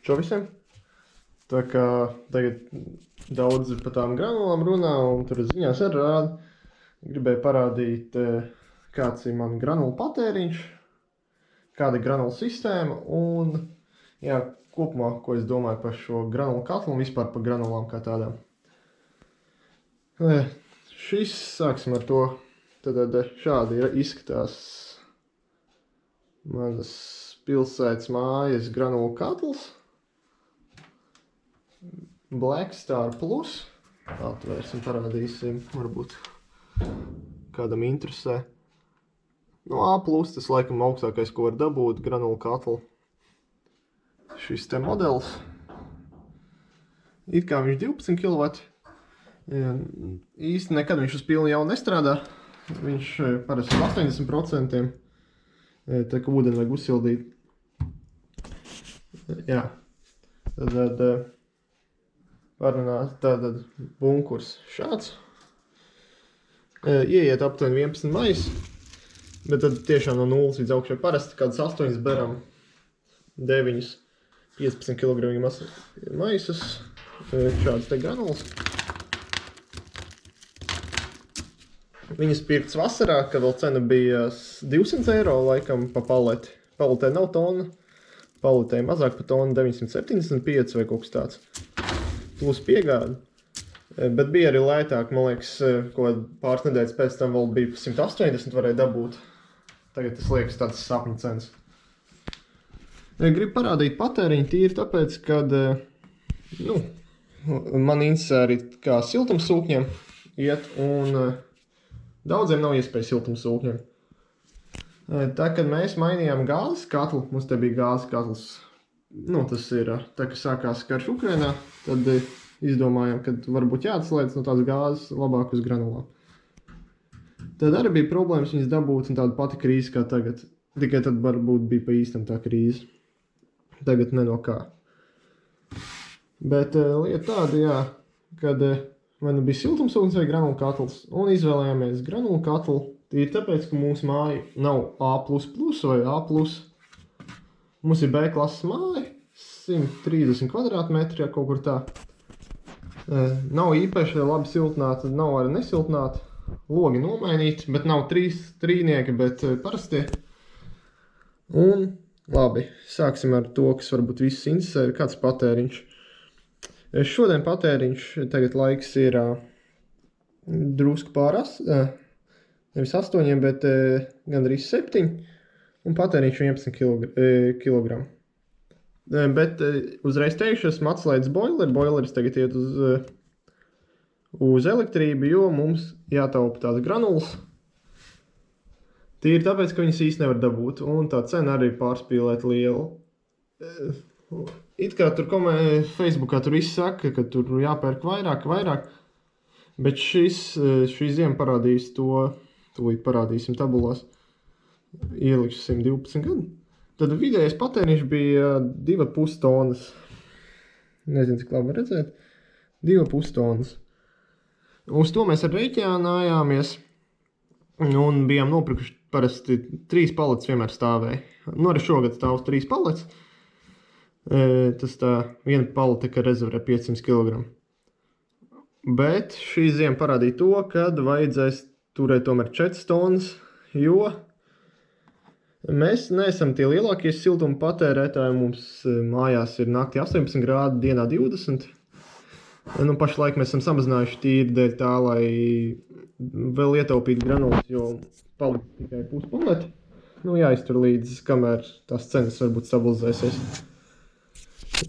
Čau visiem! Tā kā tagad daudz par tām granulām runā, un tur ziņās arī rāda. Gribēju parādīt, kāds ir man granulu patēriņš, kāda ir granulu sistēma, un jā, kopumā, ko es domāju par šo granulu katlu un vispār par granulām kā tādām. Šis, sāksim ar to, tad šādi izskatās manas pilsētas mājas granulu katls. Black Star Plus. Atvērsim, parādīsim, varbūt kādam interesē. No A+, tas laikam augstākais, ko var dabūt, granulu katlu. Šis te modelis. It kā viņš 12 kW. Īsti nekad viņš uz pilnu jau nestrādā. Viņš parasti 80%. Tā kā ūdeni vajag uzsildīt. Jā. Tad parunāt, tātad bunkurs šāds. Ieiet aptuveni 11 maisi, bet tad tiešām no 0 līdz augšai parasti kādas 8 beram, 9, 15 kg maisus, šādas te granulas. Viņas pirkts vasarā, kad vēl cena bija 200 eiro laikam pa paleti. Paletē nav tona, paletē mazāk pa tonu 975 vai kaut kas tāds. Plus piegādi. Bet bija arī lētāk, man liekas, ko pāris nedēļas pēc tam vēl bija 180 varēja dabūt. Tagad tas liekas tāds sapņu cenas. Gribu parādīt patēriņu tīri tāpēc, kad man interesē arī kā siltumsūkņiem iet, un daudziem nav iespēja siltumsūkņiem. Tā, kad mēs mainījām gāzes katlu, mums te bija gāzes katls, tas ir, tā kā sākās karš Ukrainā, tad izdomājām, ka varbūt jāatslēdz no tās gāzes labāk uz granulām. Tad arī bija problēmas viņas dabūt un tāda pati krīze kā tagad. Tikai tad varbūt bija pa īstam tā krīze. Tagad ne no kā. Bet lieta tāda, jā, kad vai nu bija siltumsūknis vai granulu katls, un izvēlējāmies granulu katlu, tīri tāpēc, ka mūsu māja nav A++ vai A+. Mums ir B klases māja, 130 kvadrātmetri, kaut kur tā. Nav īpaši labi siltināta, nav arī nesiltināta. Logi nomainīti, bet nav trīnieki, bet parastie. Un labi, sāksim ar to, kas varbūt visus interesē, ir kāds patēriņš. Šodien patēriņš, tagad laiks ir drusku pāras, nevis 8, bet gandrīz 7, un patēriņš 11 kg. Bet uzreiz teikšu, esmu atslēdzis boileri. Boileris tagad iet uz elektrību, jo mums jātaupa tās granulas. Tīri tāpēc, ka viņas īsti nevar dabūt, un tā cena arī pārspīlēt liela. It kā tur Facebookā tur viss saka, ka tur jāpērk vairāk, bet šī ziema parādīs to, tūlīt parādīsim tabulās, ielikšu 112 gadu. Tad vidējais patēriņš bija 2,5 tonnas. Nezinu, cik labi redzēt. 2,5 tonnas. Uz to mēs ar rēķinājāmies un bijām nopirkuši parasti 3 paletes vienmēr stāvēja. Arī šogad stāv 3 paletes. Tas tā viena palete, ka rezervē 500 kg. Bet šī ziema parādīja to, kad vajadzēs turēt tomēr 4 tonnas, jo mēs neesam tie lielākie siltuma patērētāji. Mums mājās ir naktī 18 grādi, dienā 20. Pašlaik mēs esam samazinājuši tīri dēļ tā, lai vēl ietaupītu granulas, jo palika tikai puspaleti. Jāiztur līdz, kamēr tās cenas varbūt stabilizēsies.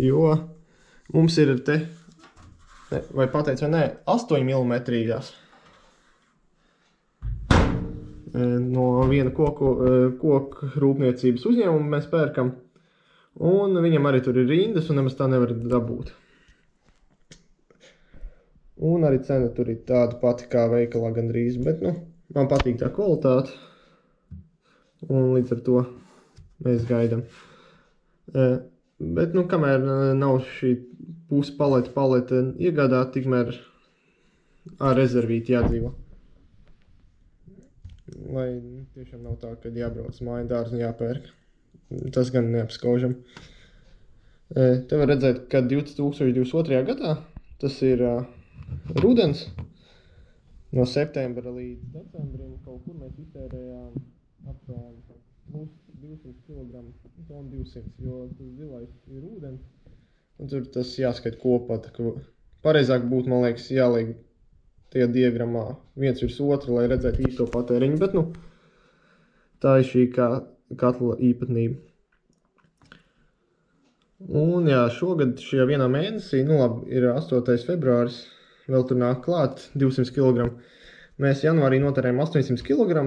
Jo mums ir te, vai pateic vai nē, 8 mm. No viena koku rūpniecības uzņēmuma mēs pērkam, un viņam arī tur ir rindas, un nemaz tā nevar dabūt. Un arī cena tur ir tāda pati kā veikalā gandrīz, bet, man patīk tā kvalitāte, un līdz ar to mēs gaidam. Bet, kamēr nav šī puspalete iegādāt, tikmēr ar rezervīti jādzīvo. Lai tiešām nav tā, ka jābrauc māju dārzu un jāpērk. Tas gan neapskaužam. Te var redzēt, ka 2022. gadā tas ir rudens. No septembra līdz decembrim kaut kur mēs iztērējām aptuveni 200 kg, un 200, jo tas zilais ir ūdens, un tur tas jāskait kopā. Pareizāk būtu, man liekas, jāliek tajā diagramā viens virs otra, lai redzētu īsto patēriņu, bet tā ir šī katla īpatnība. Un jā, šogad šajā vienā mēnesī, labi, ir 8. februāris, vēl tur nāk klāt 200 kg. Mēs janvārī notērējām 800 kg.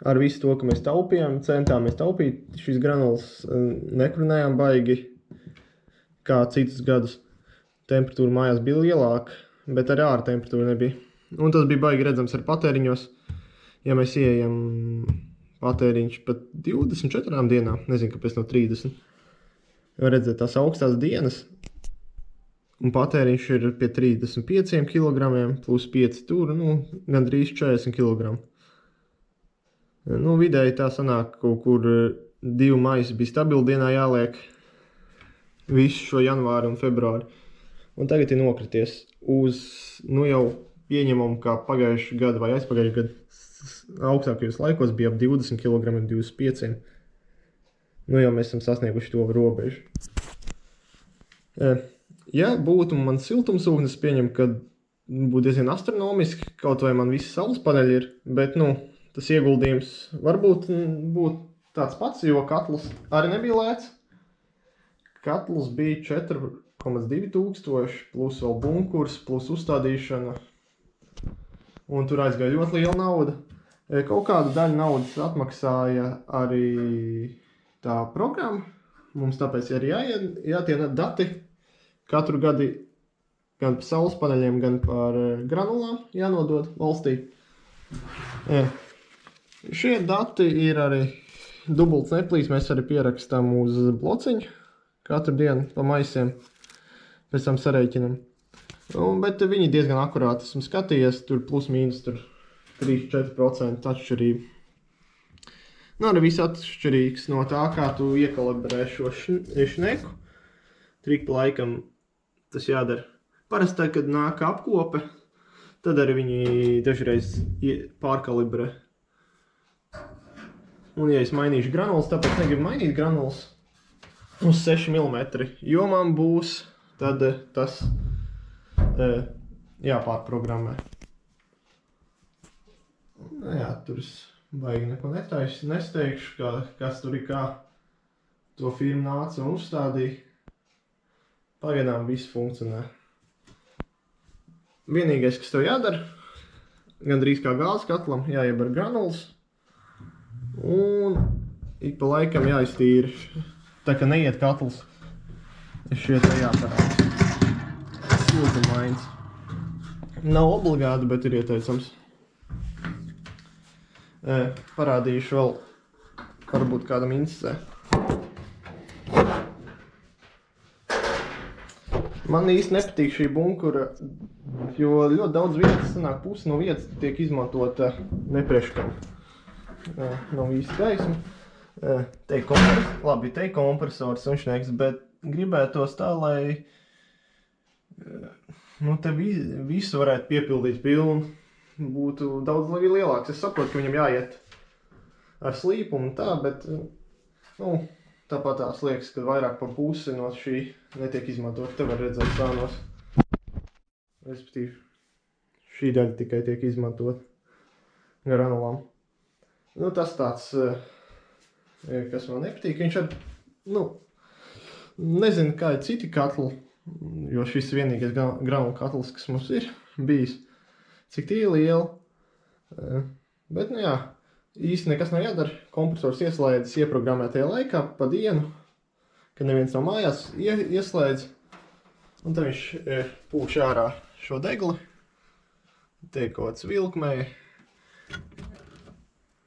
Ar visu to, ka mēs taupījām, centāmies taupīt, šīs granulas nekrunējām baigi, kā citus gadus. Temperatūra mājās bija lielāka, bet arī ārā temperatūra nebija. Un tas bija baigi redzams ar patēriņos. Ja mēs ieejam patēriņš pat 24 dienām, nezinu, kāpēc no 30. Var redzēt tās augstās dienas, un patēriņš ir pie 35 kg, plus 5 tur, gandrīz 40 kg. Vidēji tā sanāk, kaut kur 2 maisi bija stabili dienā jāliek visu šo janvāru un februāru. Un tagad ir nokrities uz, jau pieņemam, kā pagājuši gadu vai aizpagājuši gadu augstākajos laikos bija ap 20 kg, 25. Jau mēs esam sasnieguši to robežu. Ja būtu man siltumsūknis, pieņem, ka būtu diezgan astronomiski, kaut vai man visi saules paneļi ir, bet, tas ieguldījums varbūt būtu tāds pats, jo katls arī nebija lēts. Katls bija 4,2 tūkstoši, plus vēl bunkurs, plus uzstādīšana, un tur aizgāja ļoti liela nauda. Kaut kādu daļu naudas atmaksāja arī tā programma. Mums tāpēc ir jātiena dati katru gadu gan par saules paneļiem, gan par granulām jānodod valstī. Šie dati ir arī dubults neplīs, mēs arī pierakstām uz blociņu katru dienu pa maisiem, pēc tam sareiķinam. Bet viņi diezgan akurāti, esmu skatījies, tur plus mīnus 3-4% atšķirība. Arī viss atšķirīgs no tā, kā tu iekalibrē šo šneku. Trik pa laikam tas jādara. Parasti tā, kad nāk apkope, tad arī viņi dažreiz pārkalibrē. Un ja es mainīšu granulas, tāpēc negribu mainīt granulas uz 6 mm, jo man būs tad tas jāpārprogrammē. Jā, tur es baigi neko nesteikšu, kas tur ir, kā to firmu nāca un uzstādīja. Pagaidām viss funkcionē. Vienīgais, kas tev jādara, gandrīz kā gāzes katlam, jāieber granulas un ik pa laikam jāiztīra. Tā kā neiet katls, šie te jāparāda. Siltumainis. Nav obligāti, bet ir ieteicams. Parādīšu vēl, varbūt kādam interesē. Man īsti nepatīk šī bunkura, jo ļoti daudz vietas sanāk, pusi no vietas tiek izmantota nepriekškam. Nav īsti gaisma. Te kompresors un šneks, bet gribētos tā, lai te visu varētu piepildīt pilnu. Būtu daudz lielāks. Es saprotu, ka viņam jāiet ar slīpumu un tā, bet tāpat tās liekas, ka vairāk pa pusi no šī netiek izmantot. Te var redzēt stānos. Respektīvi, šī daļa tikai tiek izmantot granulām. Tas tāds, kas man nepatīk. Viņš ar, nezinu, kā ir citi katli, jo šis vienīgais granulu katls, kas mums ir bijis. Cik tie ir lieli. Bet, īsti nekas nav jādara. Kompresors ieslēdz ieprogrammētajā laikā pa dienu, kad neviens nav mājās, ieslēdz. Un tad viņš pūš ārā šo degli. Te ir kaut kāds vilkmēji.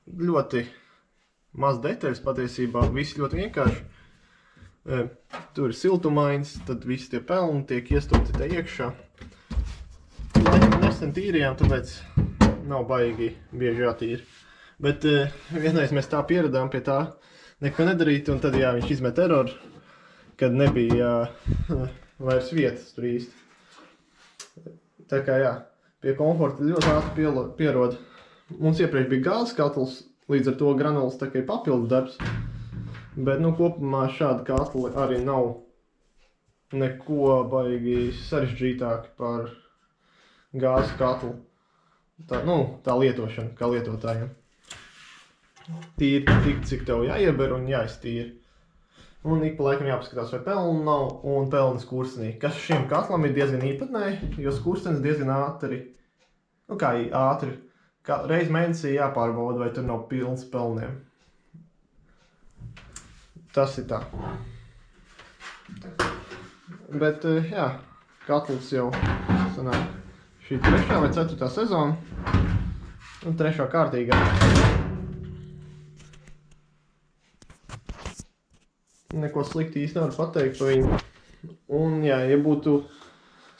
Ļoti maz detaļas patiesībā, viss ļoti vienkārši. Tur ir siltumains, tad visi tie pelni tiek iestūti te iekšā. Nesen tīrījām, tāpēc nav baigi bieži jātīra. Bet vienreiz mēs tā pieradām pie tā neko nedarīt, un tad viņš izmet eroru. kad nebija vairs vietas tur īsti. Tā kā jā, pie komforta ļoti ātri pierod. Mums iepriekš bija gāzes katls, līdz ar to granulas tā kā ir papildus darbs. Bet, nu, kopumā šādi katli arī nav neko baigi sarežģītāk par gāzes katlu. Tā lietošana, kā lietotājiem. Tīri tik, cik tev jāieber un jāiztīra. Un ik pa laikam jāpaskatās, vai pelnu nav un pelnas kurstenī. Kas šim katlam ir diezgan īpatnēji, jo kurstenis diezgan ātri, reiz mēnesī jāpārbauda, vai tur nav pilns pelniem. Tas ir tā. Bet, jā, katls jau sanāk šī 3. vai 4. sezona un 3. kārtīgā. Neko slikti īsti nevar pateikt par viņu. Un, jā, ja būtu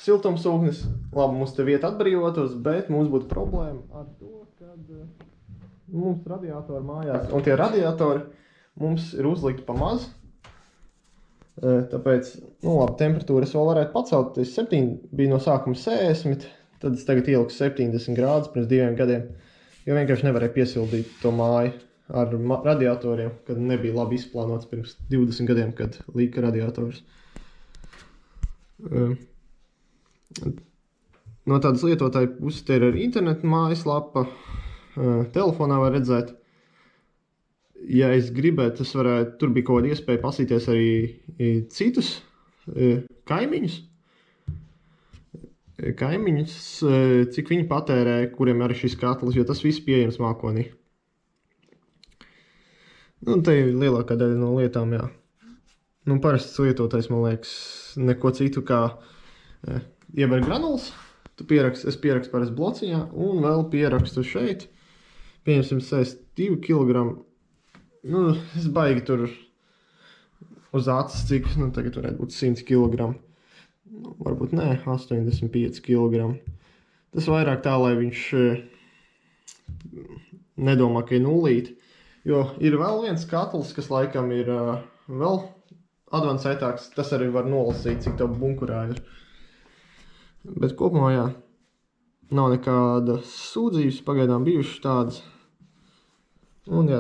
siltumsūknis, labi, mums te vieta atbrīvotos, bet mums būtu problēma ar to, kad mums radiatori mājās, un tie radiatori mums ir uzlikti pa maz. Tāpēc, labi, temperatūras vēl varētu pacelt. Es bija no sākuma 60, tad es tagad ieliku 70 grādus pirms 2 gadiem, jo vienkārši nevarēju piesildīt to māju ar radiatoriem, kad nebija labi izplānots pirms 20 gadiem, kad līka radiators. No tādas lietotāju puses te ir arī interneta mājaslapa, telefonā var redzēt. Ja es gribētu, es varētu, tur bija kaut kāda iespēja pasīties arī citus kaimiņus, cik viņi patērē, kuriem arī šis katls, jo tas viss pieejams mākonī. Nu, te ir lielākā daļa no lietām, jā. Nu, parasts lietotājs, man liekas, neko citu kā ieber granulas, es pierakstu parasti blociņā, un vēl pierakstu šeit, pieņemsim 62 kg. Nu, es baigi tur uz acis, cik, tagad varētu būt 100 kg. Nu, varbūt nē, 85 kg. Tas vairāk tā, lai viņš nedomā, ka ir nullīti. Jo ir vēl viens katls, kas laikam ir vēl advancētāks, tas arī var nolasīt, cik tev bunkurā ir. Bet kopumā, jā, nav nekāda sūdzības, pagaidām bijušas tādas. Un, jā,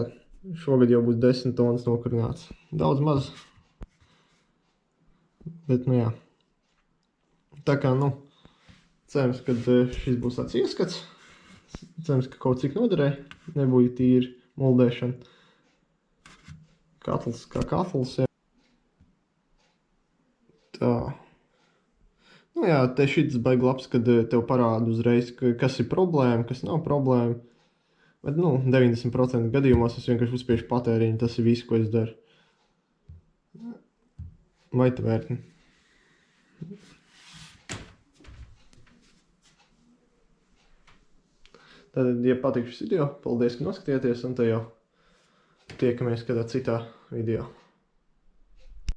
šogad jau būs 10 tonnas nokurināts. Daudz maz. Bet, nu jā. Tā kā, cerams, ka šis būs tāds ieskats. Cerams, ka kaut cik noderēja. Nebūja tīri muldēšana. Katls kā katls, jā. Tā. Nu jā, te šitas baigi labs, kad tev parāda uzreiz, kas ir problēma, kas nav problēma. Bet, 90% gadījumos es vienkārši uzspiežu patēriņu, tas ir viss, ko es daru. Maitavērtni. Tad, ja patīk šis video, paldies, ka noskatījāties, un te jau tiekamies kādā citā video.